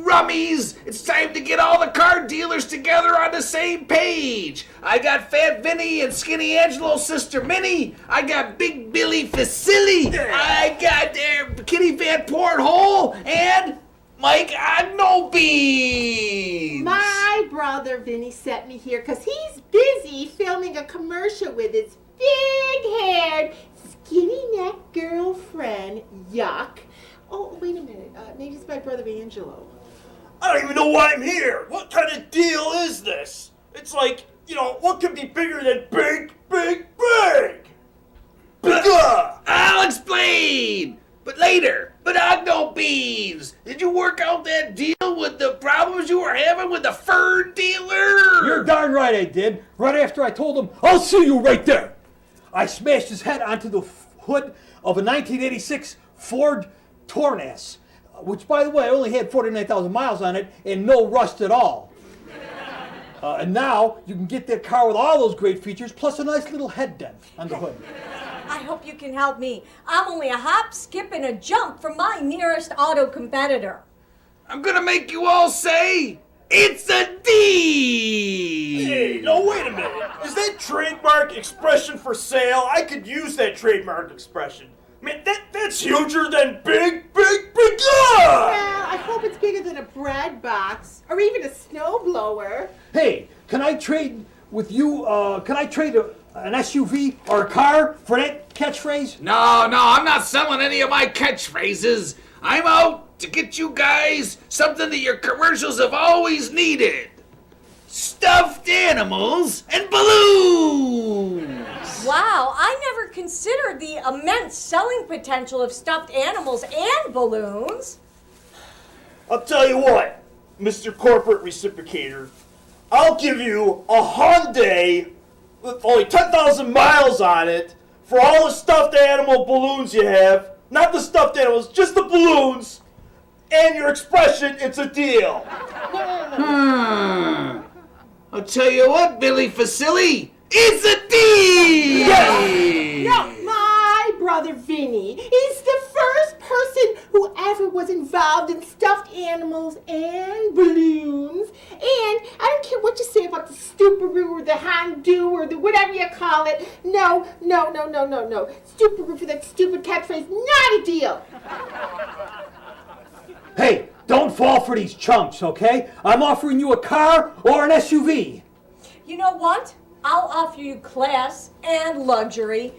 rummies. It's time to get all the car dealers together on the same page. I got Fat Vinny and Skinny Angelo's sister Minnie. I got Big Billy Facilli. I got Kitty Van Porthole and Mike Agnobeans. My brother Vinny sent me here because he's busy filming a commercial with his big-haired, skinny-neck girlfriend, Yuck. Oh, wait a minute. Maybe it's my brother Angelo. I don't even know why I'm here. What kind of deal is this? It's like, what could be bigger than big, big, big? I'll explain. But later. But Agnobeans, did you work out that deal with the problems you were having with the fur dealer? You're darn right I did. Right after I told him, I'll see you right there. I smashed his head onto the hood of a 1986 Ford Tornado, which, by the way, only had 49,000 miles on it and no rust at all. And now you can get that car with all those great features, plus a nice little head dent on the hood. I hope you can help me. I'm only a hop, skip, and a jump from my nearest auto competitor. I'm gonna make you all say, it's a D! Hey, no, wait a minute. Is that trademark expression for sale? I could use that trademark expression. Man, that's huger than big, big, big, Well, I hope it's bigger than a bread box or even a snowblower. Hey, can I trade with you, can I trade an SUV or a car for that catchphrase? No, I'm not selling any of my catchphrases. I'm out to get you guys something that your commercials have always needed. Stuffed animals and balloons! Wow, I never considered the immense selling potential of stuffed animals and balloons. I'll tell you what, Mr. Corporate Reciprocator. I'll give you a Hyundai with only 10,000 miles on it for all the stuffed animal balloons you have. Not the stuffed animals, just the balloons. And your expression, it's a deal. I'll tell you what, Billy Facilli, it's a deal! No, my brother Vinny is the first person who ever was involved in stuffed animals and balloons. And I don't care what you say about the Stuparoo or the Hondu or the whatever you call it. No. Stuparoo for that stupid catchphrase, not a deal. Hey, don't fall for these chumps, okay? I'm offering you a car or an SUV. You know what? I'll offer you class and luxury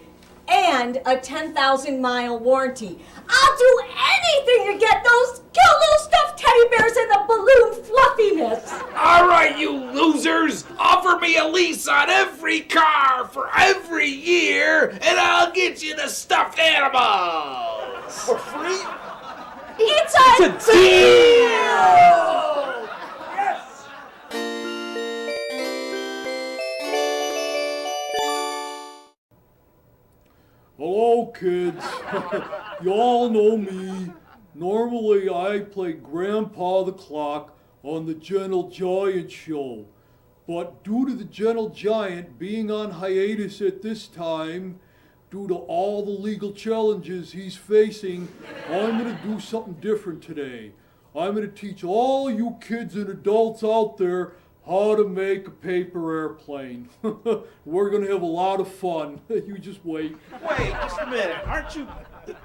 and a 10,000-mile warranty. I'll do anything to get those cute little stuffed teddy bears and the balloon fluffiness. All right, you losers, offer me a lease on every car for every year, and I'll get you the stuffed animals. For free? It's a deal! Hello, kids. You all know me. Normally, I play Grandpa the Clock on the Gentle Giant show. But due to the Gentle Giant being on hiatus at this time, due to all the legal challenges he's facing, I'm going to do something different today. I'm going to teach all you kids and adults out there how to make a paper airplane. We're going to have a lot of fun. You just wait. Wait, just a minute. Aren't you...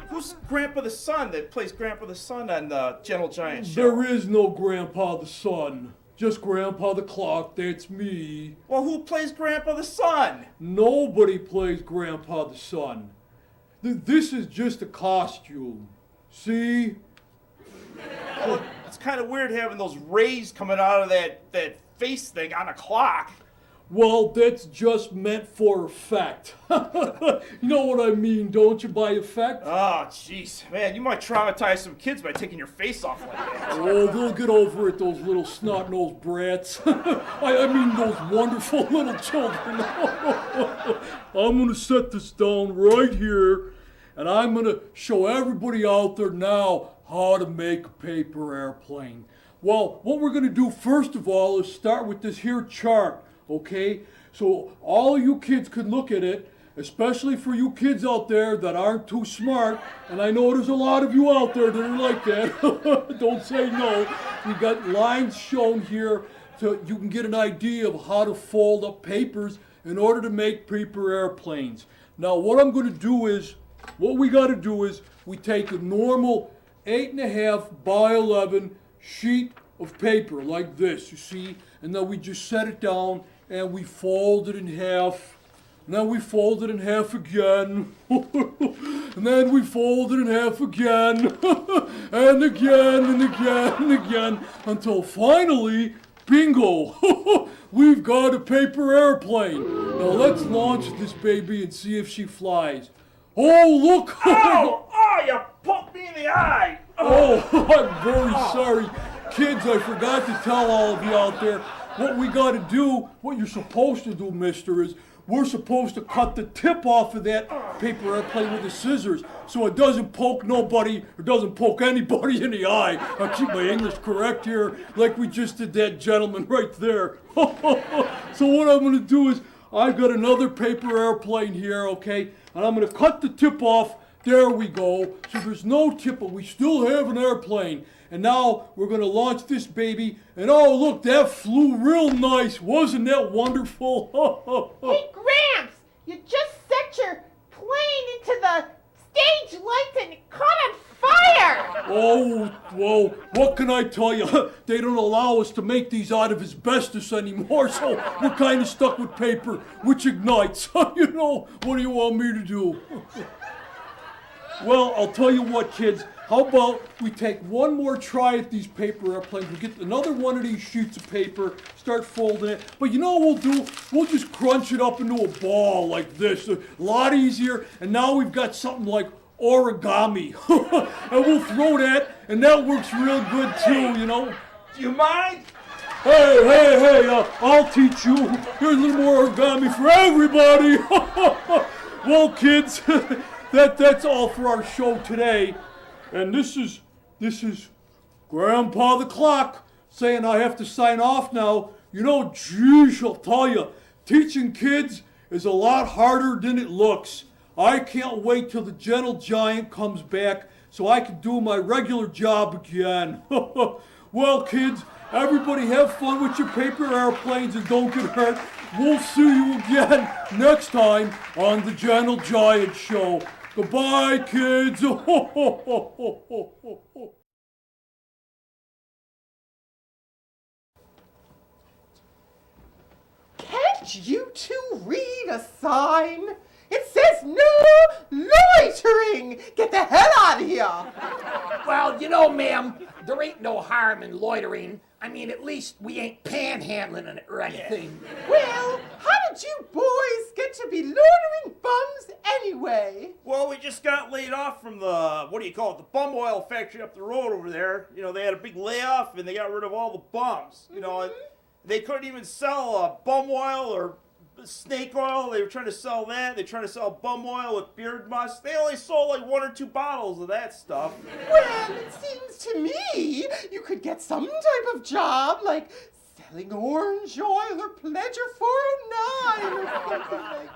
Who's Grandpa the Sun that plays Grandpa the Sun on the Gentle Giant show? There is no Grandpa the Sun. Just Grandpa the Clock, that's me. Well, who plays Grandpa the Sun? Nobody plays Grandpa the Sun. This is just a costume. See? Well, it's kind of weird having those rays coming out of that face thing on a clock. Well, that's just meant for effect. You know what I mean, don't you, by effect? Oh, jeez. Man, you might traumatize some kids by taking your face off like that. Oh, they'll get over it, those little snot-nosed brats. I mean, those wonderful little children. I'm going to set this down right here, and I'm going to show everybody out there now how to make a paper airplane. Well, what we're going to do first of all is start with this here chart, okay? So all you kids could look at it, especially for you kids out there that aren't too smart, and I know there's a lot of you out there that are like that. Don't say no. We got lines shown here so you can get an idea of how to fold up papers in order to make paper airplanes. Now what I'm going to do is, what we got to do is, we take a normal 8.5 by 11 sheet of paper like this, you see, and then we just set it down and we fold it in half, and then we fold it in half again, and then we fold it in half again, and again, and again, and again, until finally, bingo, we've got a paper airplane. Now let's launch this baby and see if she flies. Oh, look! Oh, you poked me in the eye. Oh, I'm very sorry. Kids, I forgot to tell all of you out there, what we got to do, what you're supposed to do, mister, is we're supposed to cut the tip off of that paper airplane with the scissors so it doesn't poke nobody or doesn't poke anybody in the eye. I'll keep my English correct here like we just did that gentleman right there. So what I'm going to do is I've got another paper airplane here, okay, and I'm going to cut the tip off. There we go. So there's no tip, but we still have an airplane. And now we're going to launch this baby. And oh, look, that flew real nice. Wasn't that wonderful? Hey, Gramps, you just set your plane into the stage lights and it caught on fire. Oh, whoa, what can I tell you? They don't allow us to make these out of asbestos anymore, so we're kind of stuck with paper, which ignites. You know, what do you want me to do? Well, I'll tell you what, kids. How about we take one more try at these paper airplanes? We get another one of these sheets of paper, start folding it. But you know what we'll do? We'll just crunch it up into a ball like this. A lot easier. And now we've got something like origami. And we'll throw that, and that works real good too, you know. Do you mind? Hey, I'll teach you. Here's a little more origami for everybody. Well, kids, that's all for our show today. And this is Grandpa the Clock saying I have to sign off now. You know, geez, I'll tell you, teaching kids is a lot harder than it looks. I can't wait till the gentle giant comes back so I can do my regular job again. Well, kids, everybody have fun with your paper airplanes and don't get hurt. We'll see you again next time on the Gentle Giant Show. Goodbye, kids. Can't you two read a sign? It says no loitering. Get the hell out of here. Well, you know, ma'am, there ain't no harm in loitering. I mean, at least we ain't panhandling it or anything. Well, how did you boys get to be loitering bums anyway? Well, we just got laid off from the, what do you call it, the bum oil factory up the road over there. You know, they had a big layoff and they got rid of all the bums. You know, they couldn't even sell bum oil or snake oil. They were trying to sell that. They tried to sell bum oil with beard musk. They only sold like 1 or 2 bottles of that stuff. Well, it seems to me you could get some type of job like selling orange oil or Pleasure 409 or something like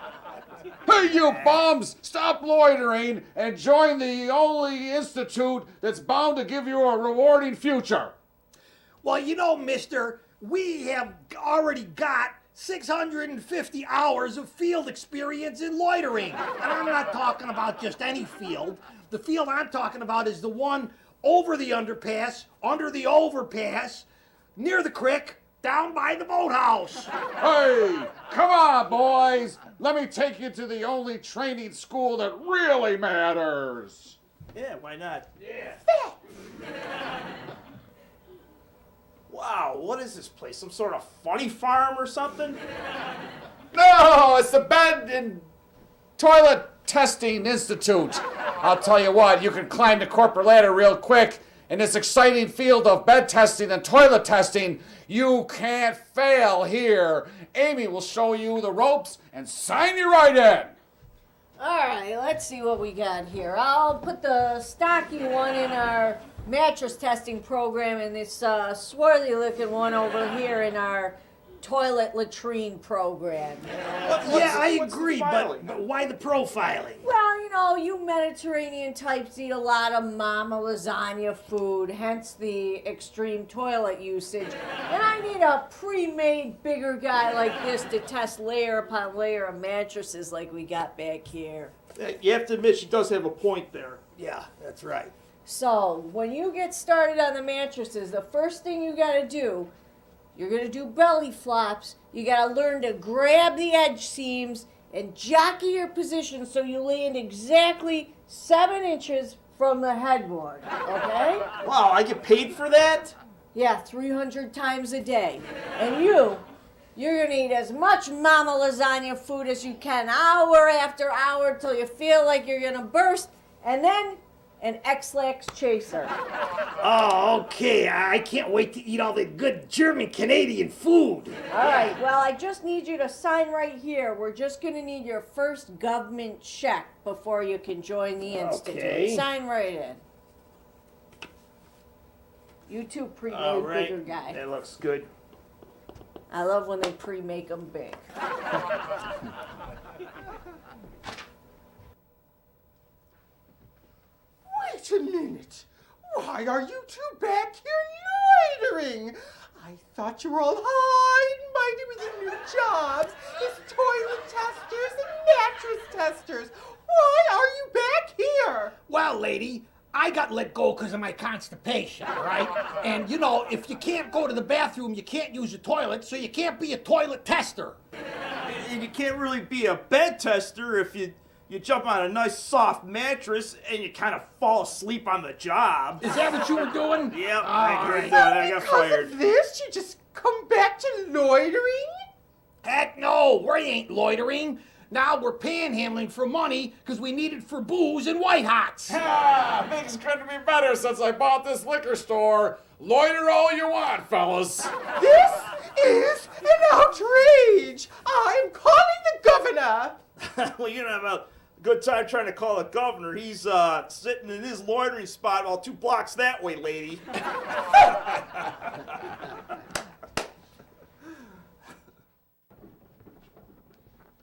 that. Hey, you bums! Stop loitering and join the only institute that's bound to give you a rewarding future. Well, you know, mister, we have already got 650 hours of field experience in loitering. And I'm not talking about just any field. The field I'm talking about is the one over the underpass, under the overpass, near the creek, down by the boathouse. Hey, come on, boys! Let me take you to the only training school that really matters. Yeah, why not? Yeah. Wow, what is this place? Some sort of funny farm or something? No, it's the Bed and Toilet Testing Institute. I'll tell you what, you can climb the corporate ladder real quick. In this exciting field of bed testing and toilet testing, you can't fail here. Amy will show you the ropes and sign you right in. All right, let's see what we got here. I'll put the stocky one in our mattress testing program and this swarthy looking one over here in our toilet latrine program. Yeah, I what's the agree, filing? but why the profiling? Well, you know, you Mediterranean types eat a lot of mama lasagna food, hence the extreme toilet usage. And I need a pre-made bigger guy like this to test layer upon layer of mattresses like we got back here. You have to admit she does have a point there. Yeah, that's right. So, when you get started on the mattresses, the first thing you gotta do, you're gonna do belly flops. You gotta learn to grab the edge seams and jockey your position so you land exactly 7 inches from the headboard, okay? Wow, I get paid for that? Yeah, 300 times a day. And you're gonna eat as much mama lasagna food as you can, hour after hour, till you feel like you're gonna burst, and then an X-Lax chaser. Oh, okay. I can't wait to eat all the good German Canadian food. All right, well, I just need you to sign right here. We're just going to need your first government check before you can join the institute. Okay. Sign right in. You too, All pre-made right. bigger guy. That looks good. I love when they pre-make them big. Wait a minute. Why are you two back here loitering? I thought you were all high and mighty with your new jobs as toilet testers and mattress testers. Why are you back here? Well, lady, I got let go because of my constipation, all right? And, you know, if you can't go to the bathroom, you can't use the toilet, so you can't be a toilet tester. And you can't really be a bed tester if you jump on a nice soft mattress and you kind of fall asleep on the job. Is that what you were doing? Yep, All I agree right. with that. I got Because fired. of this, you just come back to loitering? Heck no, we ain't loitering. Now we're panhandling for money because we need it for booze and white hots. Ah, things couldn't be better since I bought this liquor store. Loiter all you want, fellas. This is an outrage! I'm calling the governor! Well, you don't have a good time trying to call the governor. He's sitting in his loitering spot all 2 blocks that way, lady.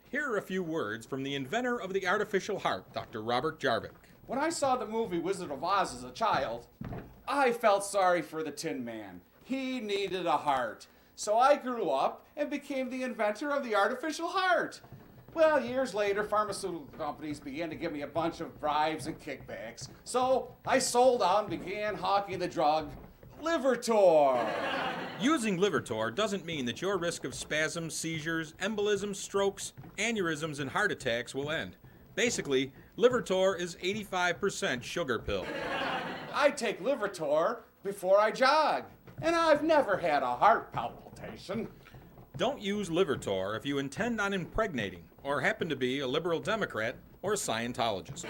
Here are a few words from the inventor of the artificial heart, Dr. Robert Jarvik. When I saw the movie Wizard of Oz as a child, I felt sorry for the Tin Man. He needed a heart. So I grew up and became the inventor of the artificial heart. Well, years later, pharmaceutical companies began to give me a bunch of bribes and kickbacks. So I sold out and began hawking the drug Livertor. Using Livertor doesn't mean that your risk of spasms, seizures, embolisms, strokes, aneurysms, and heart attacks will end. Basically, Livertor is 85% sugar pill. I take Livertor before I jog, and I've never had a heart palpitation. Don't use Livertor if you intend on impregnating or happen to be a liberal Democrat or a Scientologist.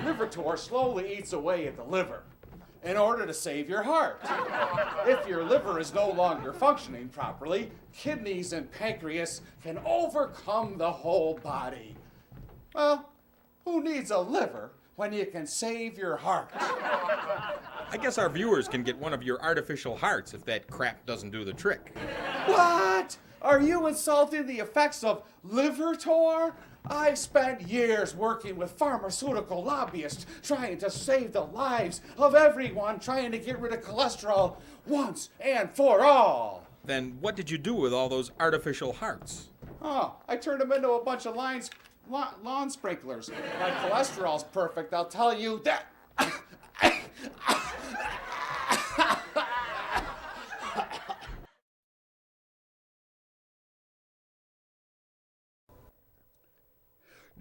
Livertor slowly eats away at the liver in order to save your heart. If your liver is no longer functioning properly, kidneys and pancreas can overcome the whole body. Well, who needs a liver when you can save your heart? I guess our viewers can get one of your artificial hearts if that crap doesn't do the trick. What? Are you insulting the effects of Livertor? I spent years working with pharmaceutical lobbyists trying to save the lives of everyone trying to get rid of cholesterol once and for all. Then what did you do with all those artificial hearts? Oh, I turned them into a bunch of lawn sprinklers. My cholesterol's perfect, I'll tell you that.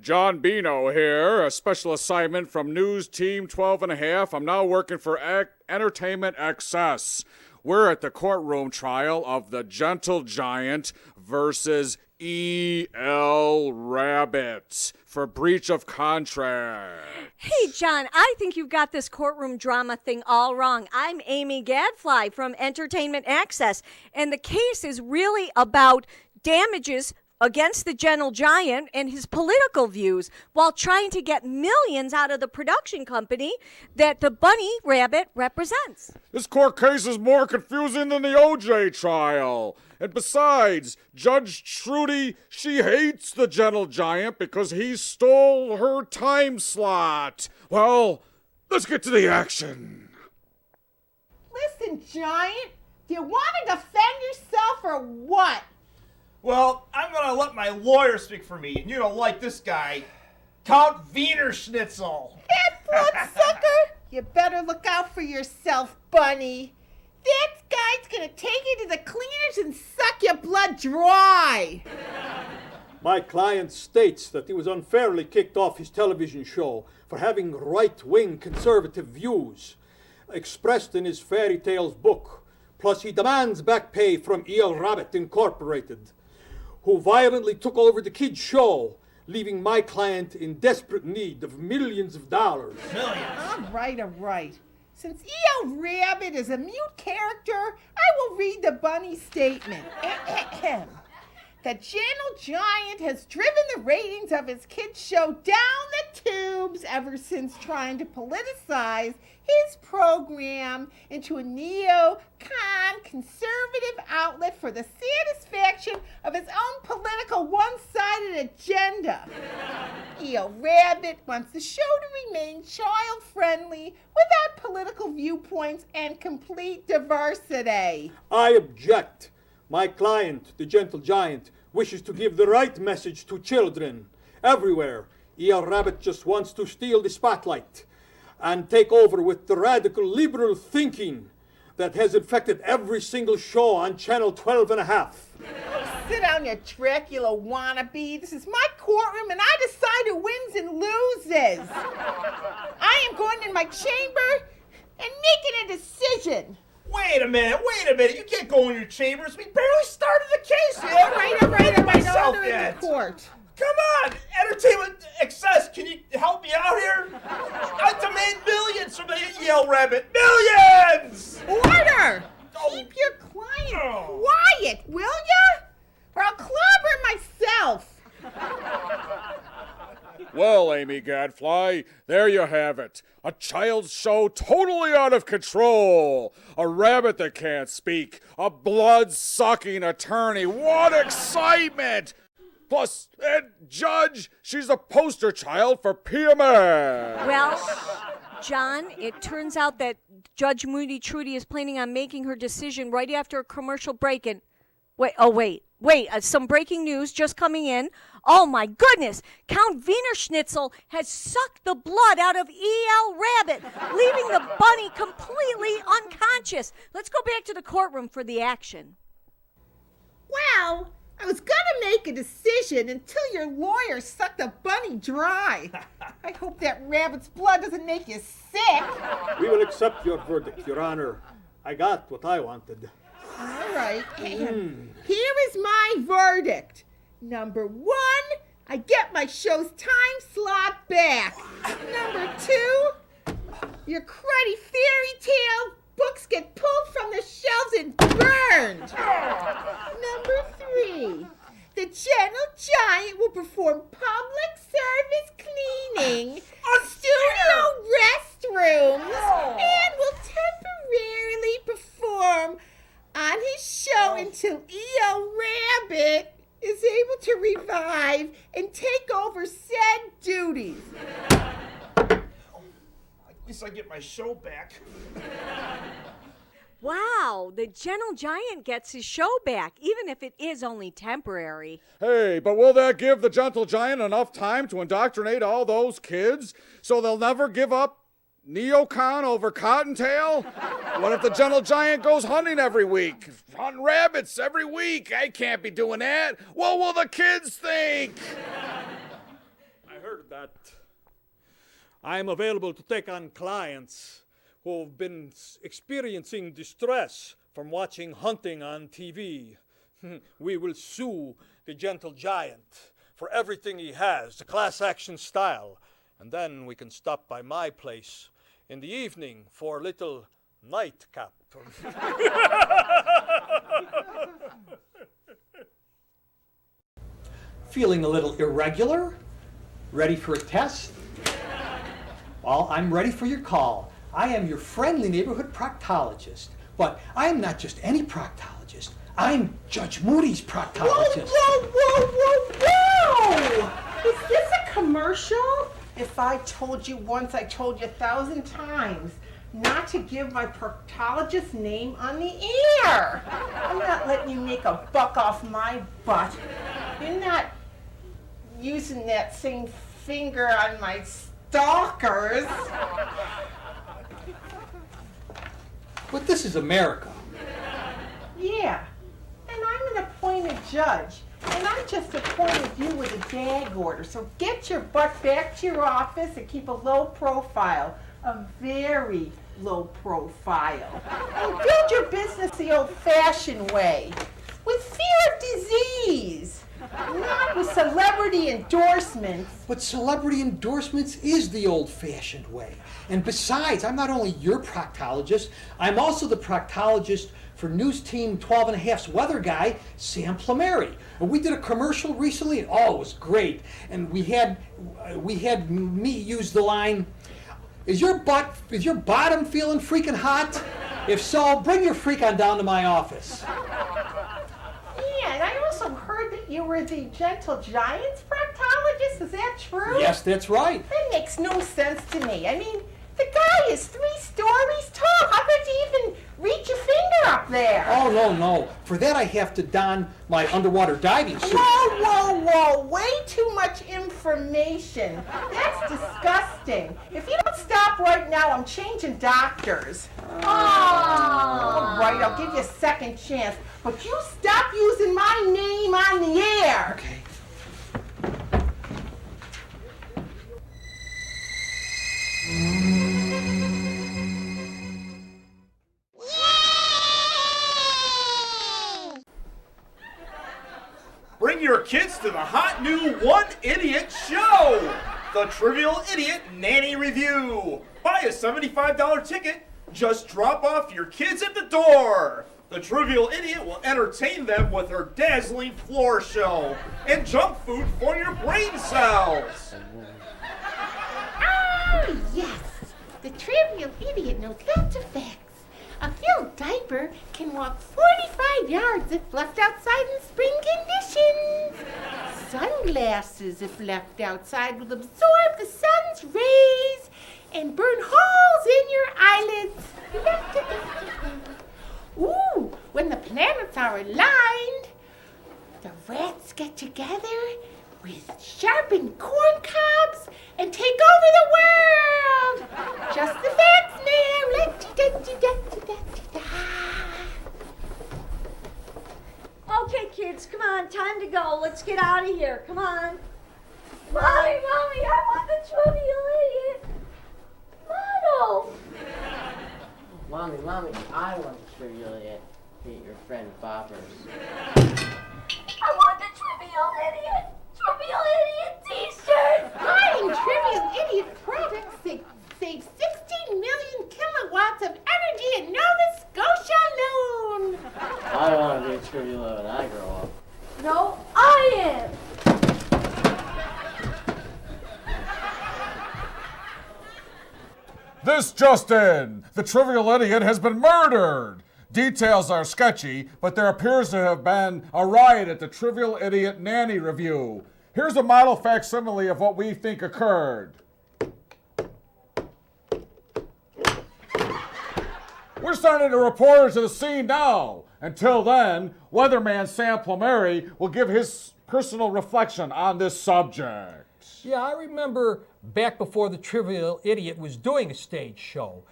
John Bino here, a special assignment from News Team 12 and a half. I'm now working for Entertainment Excess. We're at the courtroom trial of the Gentle Giant versus E.L. Rabbit for breach of contract. Hey, John, I think you've got this courtroom drama thing all wrong. I'm Amy Gadfly from Entertainment Access, and the case is really about damages against the gentle giant and his political views while trying to get millions out of the production company that the bunny rabbit represents. This court case is more confusing than the O.J. trial. And besides, Judge Trudy, she hates the gentle giant because he stole her time slot. Well, let's get to the action. Listen, Giant, do you want to defend yourself or what? Well, I'm gonna let my lawyer speak for me, and you don't like this guy, Count Wiener Schnitzel. That bloodsucker? You better look out for yourself, Bunny. That guy's gonna take you to the cleaners and suck your blood dry. My client states that he was unfairly kicked off his television show for having right-wing conservative views expressed in his fairy tales book. Plus, he demands back pay from E.L. Rabbit Incorporated, who violently took over the kids' show, leaving my client in desperate need of millions of dollars. All right. Since E.L. Rabbit is a mute character, I will read the bunny statement. The gentle giant has driven the ratings of his kids' show down the tubes ever since trying to politicize his program into a neo-con conservative outlet for the satisfaction of his own political one-sided agenda. E.L. Rabbit wants the show to remain child-friendly without political viewpoints and complete diversity. I object. My client, the gentle giant, wishes to give the right message to children everywhere. E.L. Rabbit just wants to steal the spotlight and take over with the radical liberal thinking that has infected every single show on Channel 12 and a half. Sit down, you Dracula wannabe. This is my courtroom, and I decide who wins and loses. I am going in my chamber and making a decision. Wait a minute. You can't go in your chambers. We barely started the case yet. All right. Myself Order in yet. the court. Come on, Entertainment Excess, can you help me out here? I demand millions from the E.L. Rabbit. Millions! Order! Keep your client quiet, will ya? Or I'll clobber myself. Well, Amy Gadfly, there you have it. A child's show totally out of control. A rabbit that can't speak. A blood-sucking attorney. What excitement! Plus, Judge, she's a poster child for PMA. Well, John, it turns out that Judge Moody Trudy is planning on making her decision right after a commercial break. And wait, some breaking news just coming in. Oh my goodness, Count Wiener Schnitzel has sucked the blood out of E.L. Rabbit, leaving the bunny completely unconscious. Let's go back to the courtroom for the action. Well, I was gonna make a decision until your lawyer sucked the bunny dry. I hope that rabbit's blood doesn't make you sick. We will accept your verdict, Your Honor. I got what I wanted. All right. Here is my verdict. Number 1, I get my show's time slot back. Number 2, your cruddy fairy tale books get pulled from the shelves and burned. Number 3, the gentle giant will perform public service cleaning, studio restrooms, and will temporarily perform on his show until E.L. Rabbit is able to revive and take over said duties. At least I get my show back. Wow, the gentle giant gets his show back, even if it is only temporary. Hey, but will that give the gentle giant enough time to indoctrinate all those kids so they'll never give up neocon over cottontail? What if the gentle giant goes hunting every week? Hunt rabbits every week? I can't be doing that. What will the kids think? I heard that. I am available to take on clients who have been experiencing distress from watching hunting on TV. We will sue the gentle giant for everything he has, the class action style, and then we can stop by my place in the evening for a little nightcap. Feeling a little irregular? Ready for a test? Well, I'm ready for your call. I am your friendly neighborhood proctologist. But I am not just any proctologist. I'm Judge Moody's proctologist. Whoa, whoa, whoa, whoa, whoa! Is this a commercial? If I told you once, I told you 1,000 times not to give my proctologist's name on the air. I'm not letting you make a buck off my butt. You're not using that same finger on my stalkers. But this is America. Yeah, and I'm an appointed judge, and I just appointed you with a gag order. So get your butt back to your office and keep a low profile, a very low profile. And build your business the old-fashioned way, with fear of disease, not with celebrity endorsements. But celebrity endorsements is the old-fashioned way. And besides, I'm not only your proctologist, I'm also the proctologist for News Team 12 and a Half's weather guy, Sam Plumeri. And we did a commercial recently, and oh, it was great. And we had me use the line, is your bottom feeling freaking hot? If so, bring your freak on down to my office. Yeah, and I also heard that you were the Gentle Giants proctologist. Is that true? Yes, that's right. That makes no sense to me. I mean, the guy is 3 stories tall. How could you even reach a finger up there? Oh, no. For that, I have to don my underwater diving suit. Whoa. Way too much information. That's disgusting. If you don't stop right now, I'm changing doctors. All right, I'll give you a second chance. But you stop using my name on the air. Okay. Bring your kids to the hot new One Idiot Show, the Trivial Idiot Nanny Review. Buy a $75 ticket, just drop off your kids at the door. The Trivial Idiot will entertain them with her dazzling floor show and junk food for your brain cells. Oh, yes. The Trivial Idiot knows lots of facts. A filled diaper can walk 45 yards if left outside in spring conditions. Sunglasses, if left outside, will absorb the sun's rays and burn holes in your eyelids. Ooh, when the planets are aligned, the rats get together with sharpened corn cobs and take over the world. Just the facts, ma'am. Okay, kids, come on, time to go. Let's get out of here. Come on. Mommy, I want the Trivial Idiot model. Mommy, I want the Trivial Idiot. Meet your friend Boppers. I want the Trivial Idiot t-shirt. Buying Trivial Idiot products save 16 million kilowatts of energy in Nova Scotia alone. I want to be a Trivial when I grow up. No, I am. This just in, the Trivial Idiot has been murdered. Details are sketchy, but there appears to have been a riot at the Trivial Idiot Nanny Review. Here's a model facsimile of what we think occurred. We're sending a reporter to the scene now. Until then, weatherman Sam Plumeri will give his personal reflection on this subject. Yeah, I remember back before the Trivial Idiot was doing a stage show.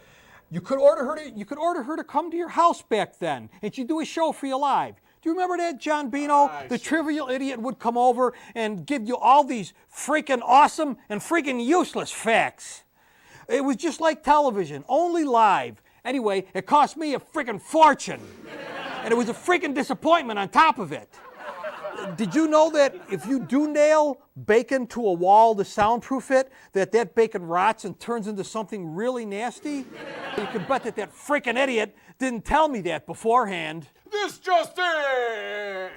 You could order her to come to your house back then, and she'd do a show for you live. Do you remember that, John Bino? The Trivial Idiot would come over and give you all these freaking awesome and freaking useless facts. It was just like television, only live. Anyway, it cost me a freaking fortune. And it was a freaking disappointment on top of it. Did you know that if you do nail bacon to a wall to soundproof it, that bacon rots and turns into something really nasty? You can bet that freaking idiot didn't tell me that beforehand. This just in!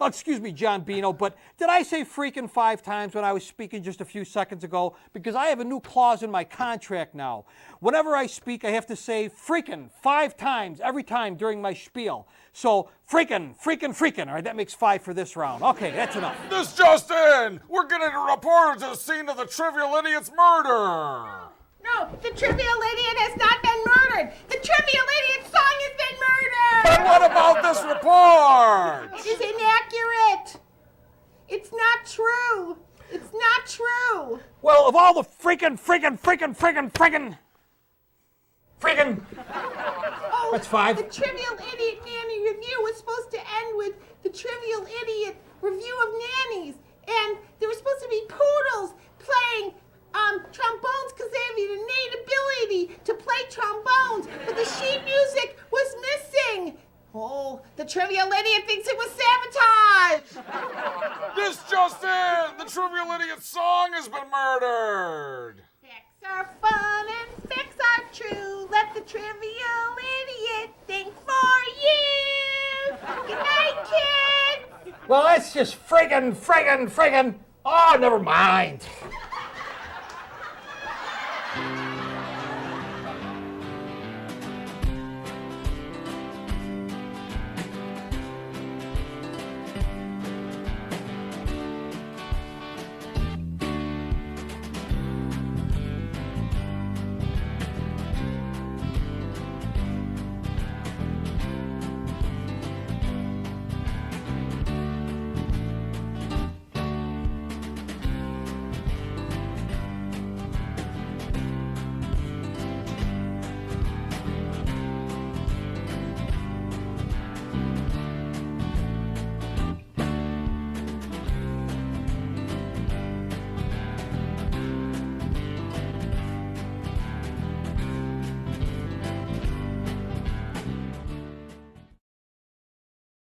excuse me, John Bino, but did I say freaking 5 times when I was speaking just a few seconds ago? Because I have a new clause in my contract now. Whenever I speak, I have to say freaking 5 times every time during my spiel. So freaking. All right, that makes 5 for this round. Okay, that's enough. This just in! We're getting a reporter to the scene of the Trivial Idiot's murder! No, the Trivial Idiot has not been murdered. The Trivial Idiot song has been murdered. But what about this report? It is inaccurate. It's not true. It's not true. Well, of all the freaking. Oh, That's 5. The Trivial Idiot Nanny Review was supposed to end with the Trivial Idiot Review of Nannies. And there were supposed to be poodles playing trombones because they have the innate ability to play trombones. But the sheet music was missing. Oh, the Trivial Idiot thinks it was sabotage. This just in! The Trivial Idiot song has been murdered! Facts are fun and facts are true. Let the Trivial Idiot think for you. Good night, kids. Well, that's just friggin'. Oh, never mind.